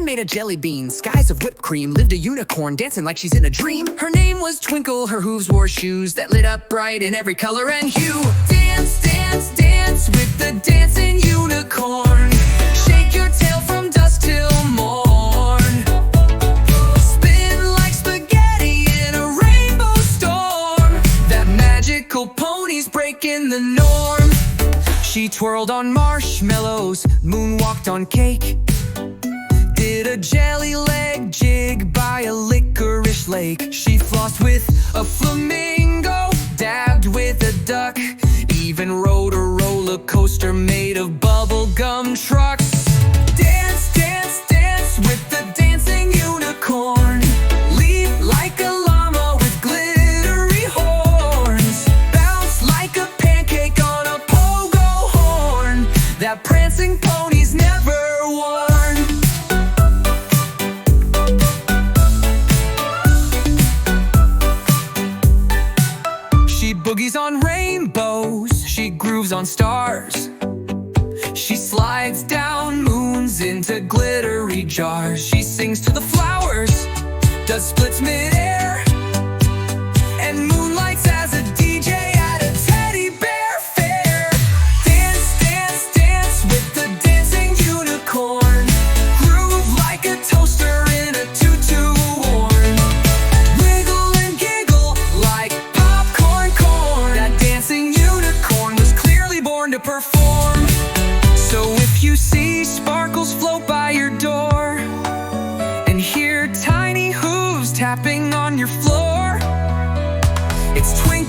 man made a jelly bean, skies of whipped cream. Lived a unicorn, dancing like she's in a dream. Her name was Twinkle, her hooves wore shoes that lit up bright in every color and hue. Dance, dance, dance with the dancing unicorn. Shake your tail from dusk till morn. Spin like spaghetti in a rainbow storm. That magical pony's breaking the norm. She twirled on marshmallows, moonwalked on cake. Did a jelly leg jig by a licorice lake. She flossed with a flamingo, dabbed with a duck. Even rode a roller coaster made of bubblegum trucks. Dance, dance, dance with the dancing unicorn. Leap like a llama with glittery horns. Bounce like a pancake on a pogo horn. That prancing pony's never worn. She boogies on rainbows, she grooves on stars. She slides down moons into glittery jars. She sings to the flowers, does splits mid-air, and moonlights as a DJ at a teddy bear fair. Dance, dance, dance with the dancing unicorn. Groove like a toaster in a tutu worn. Wiggle and giggle like popcorn corn. That dancing unicorn was clearly born to perform. So if you see sparkles float by your door and hear tiny hooves tapping on your floor, it's Twinkle.